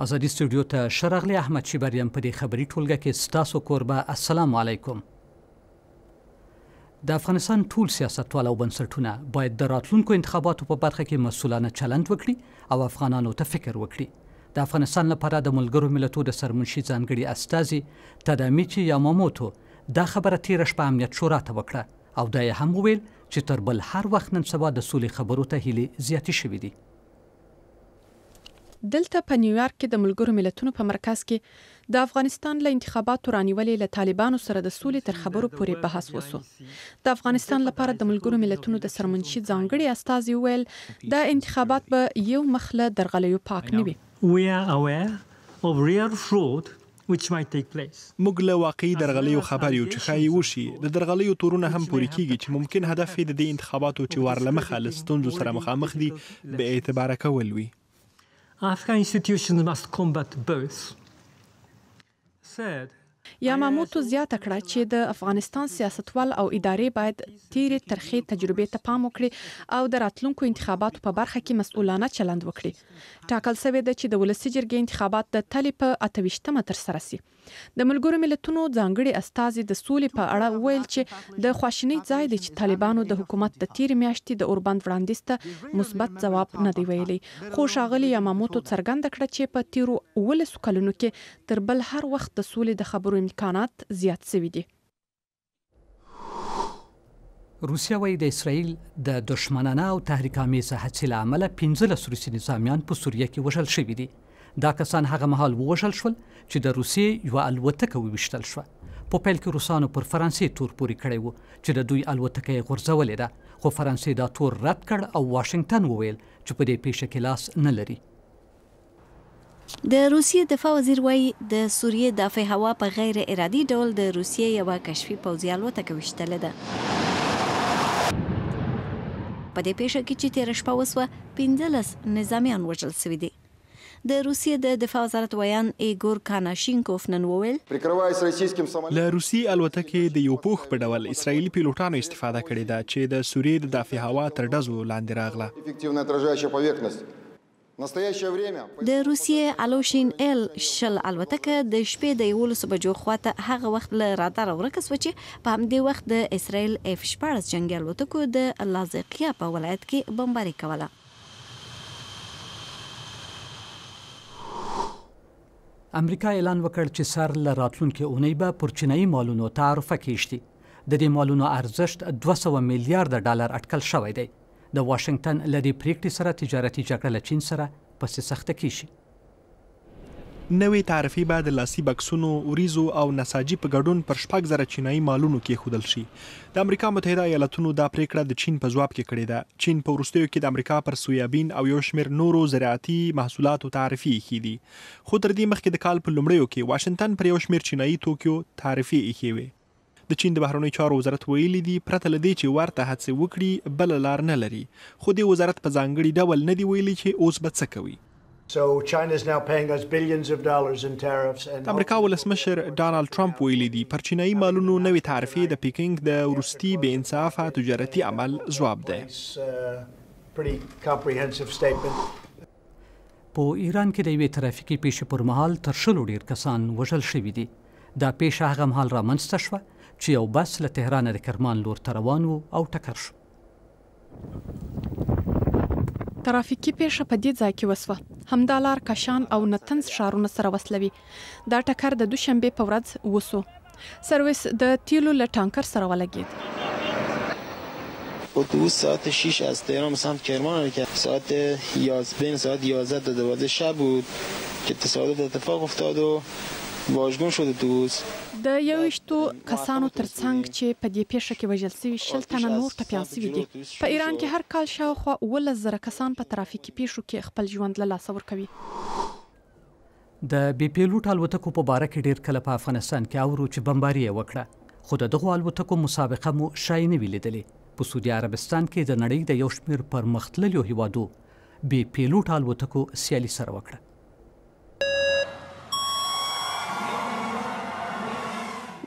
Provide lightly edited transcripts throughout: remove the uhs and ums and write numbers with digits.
ازادي سټوډیو ته شرغلی احمد شیبریم په دې خبري ټولګه کې ستاسو کوربه السلام علیکم. د افغانستان ټول سیاستوال او بنسټونه باید د راتلونکو انتخاباتو په برخه کې مسؤلانه چلند وکړي او افغانانو ته فکر وکړي. د افغانستان لپاره د ملګرو ملتونو د سرمنشي ځانګړي استازي تدامیچی یاماموتو دا خبره تیره شپه امنیت شورا ته وکړه او دا یې هم وویل چې تر بل هر وخت نن سبا د سولې خبرو ته هیلې زیاتې شوې دي. دلته په نیویارک کې د ملګرو ملتونو په مرکز کې د افغانستان له انتخاباتو رانیولې له طالبانو سره د سولې تر خبرو پورې بحث وسو. د افغانستان لپاره د ملګرو ملتونو د سرمنشي ځانګړي استازي ویل دا انتخابات به یو مخ له درغلیو پاک نه وي. We are aware of real fraud which might take place. موږ له واقعي درغلیو خبر یو چې ښایي وشي. د درغلیو تورونه هم پورې کیږي چې ممکن هدف یې د دې انتخاباتو چې ورلمخه له ستونزو سره مخامخ دي به اعتباره کول وي. Afghan institutions must combat both. یاماموتو زیاته کړه چې د افغانستان سیاستوال او ادارې باید تیرې ترخې تجربې ته پام وکړي او د راتلونکو انتخاباتو په برخه کې مسؤلانه چلند وکړي. ټاکل شوی ده چې د ولسي جرګې انتخابات د تلې په 28مه ترسره شي. د ملګرو ملتونو ځانګړي استازي د سولې په اړه ویل چې د خواشینۍ ځای دی چې طالبانو د حکومت د تیرې میاشتې د اوربند وړاندیز ته مثبت ځواب نه دی ویلی. خو ښاغلي یاماموتو څرګنده کړه چې په تیرو 12 کلونو کې تر بل هر وخت د سولې د خبرو امکانات زیات شوي دي. روسیه وايي د اسراییل د دښمنانه او تحریکامیزه هڅې له امله 15 روسي نظامیان په سوریه کې وژل شوي دي. دا کسان هغه مهال ووژل شول چې د روسیې یوه الوتکه وویشتل شوه. په پیل کې روسانو پر فرانسې تور پورې کړی و چې د دوی الوتکه یې غورځولې ده، خو فرانسې دا تور رد کړ او واشنګټن وویل چې په دې پیښه کې لاس نه لري. د روسیې دفاع وزیر وایي د سوریې دافع هوا په غیر ارادي ډول د روسیې یوه کشفي پوځي الوتکه ویشتلې ده. په دې پیښه کې چې تېره شپه وسوه 15 نظامیان وژل شوي دي. د روسیې د دفاع وزارت ویان ایګور کاناشینکوف نن وویل له روسي الوتکې د یو پوښ په ډول اسرایلي پیلوټانو استفاده کړې ده چې د سوریې د دافع هوا تر ډزو لاندې راغله. د روسیې الوشین ال شل الوتکه د شپې د 11 بجو خواته هغه وخت له رادار ورکه سوه چې په همدې وخت د اسرایل F-14 جنګي الوتکو د لاذقیه په ولایت کې بمباري کوله. امریکا اعلان وکړ چې سر له راتلونکې اونۍ به پر چینایي مالونو تعرفه کیږدي. د دې مالونو ارزښت 200 میلیارډ ډالر اټکل شوی دی. د واشنګټن له دې پریکړې سره تجارتي جګړه له چین سره پسې سخته کیږي. نوې تعرفې به د لاسي بکسونو، وریځو او نساجي په ګډون پر 6000 چینایي مالونو کېښودل شي. د امریکا متحده ایالتونو دا پریکړه د چین په ځواب کې کړې ده. چین په وروستیو کې د امریکا پر سویابین او یوشمیر نورو زراعتي محصولاتو تعرفې ایښي دي. خو تر دې مخکې د کال په لومړیو کې واشنګټن پر یوشمیر چینایي توکیو تعرفې ایښې وې. د چین د بهرنیو چارو وزارت ویلي دي پرته له دې چې ورته هڅې وکړي بله لار نه لري. خو دې وزارت په ځانګړي ډول نه دی ویلي چې اوس به څه کوي. د امریکا ولسمشر ډانالډ ټرمپ ویلي دي پر چینایي مالونو نوې تعرفې د پیکینګ د وروستي بې انصافه تجارتي عمل ځواب دی. په ایران کې د یوې ترافیکي پیښې پر مهال تر 100 ډېر کسان وژل شوي دي. دا پیښه هغه مهال رامنځته شوه چې یو بس له تهران د کرمان لور ته روان و او ټکر شو. ترافیکي پیښه په دې ځای کې وسوه. همدا لار کشان او نتنز ښارونه سره وصلوي. دا ټکر د دوشنبې په ورځ وسو. سرویس د تیلو له ټانکر سره ولګید. اتوبوس ساعت 6 از تهران به سمت کرمان حرکت ساعت 11 تا 12 شب بود که تصادف اتفاق افتاد و واژگون شد اتوبوس. د 21 کسانو ترڅنګ چې په دې پیښه کې وژل شوي 60 تنه نور ټپیان شوي دي. په ایران کې هر کال شاوخوا 11,000 کسان په ترافیکي پیښو کې خپل ژوند له لاسه ورکوي. د بيپلوټه الوتکو په باره کې ډېر کله په افغانستان کې اورو چې بمباري یې وکړه، خو د دغو الوتکو مسابقه مو شای نه وي لیدلې. په سعودي عربستان کې د نړۍ د یوشمیر پرمختللو هیوادو بيپلوټه الوتکو سیالي سره وکړه.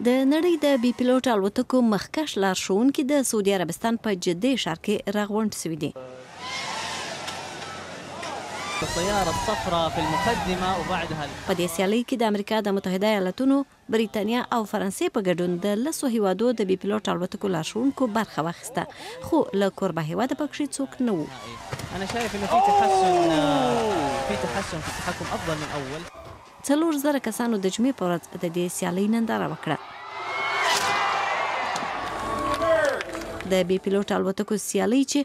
د نړۍ د بيپلوټه الوتکو مخکښ لارښوونکي د سعودي عربستان په جدې ښار کې راغونډ شوي دي. السيارة الصفراء في المقدمة وبعدها په دې سیالي کې د امریکا د متحده ایالاتونو، بریتانیا او فرانسې په ګډون د 10 هیوادو د بيپلوټه الوتکو لارښوونکو برخه واخیسته، خو له کوربه هیواده پکې څوک نه وو. أنا شايف إنه في تحسن في التحكم أفضل من أول. 4,000 کسانو د جمعې په ورځ د دې سیالۍ ننداره وکړه. د بيپلوټه الوتکو سیالۍ چې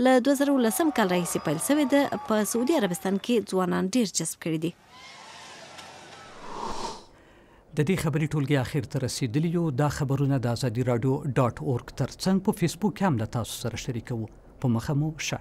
له 2010 کال راهیسې پیل شوې ده، په سعودي عربستان کې ځوانان ډېر جذب کړي دي. د دې خبرې ټولګه اخر ته رسیدلی یو. دا خبرونه د ازادي رادیو .org ترڅنګ په فیسبوک کې هم له تاسو سره شریکوو. په مخه مو شه.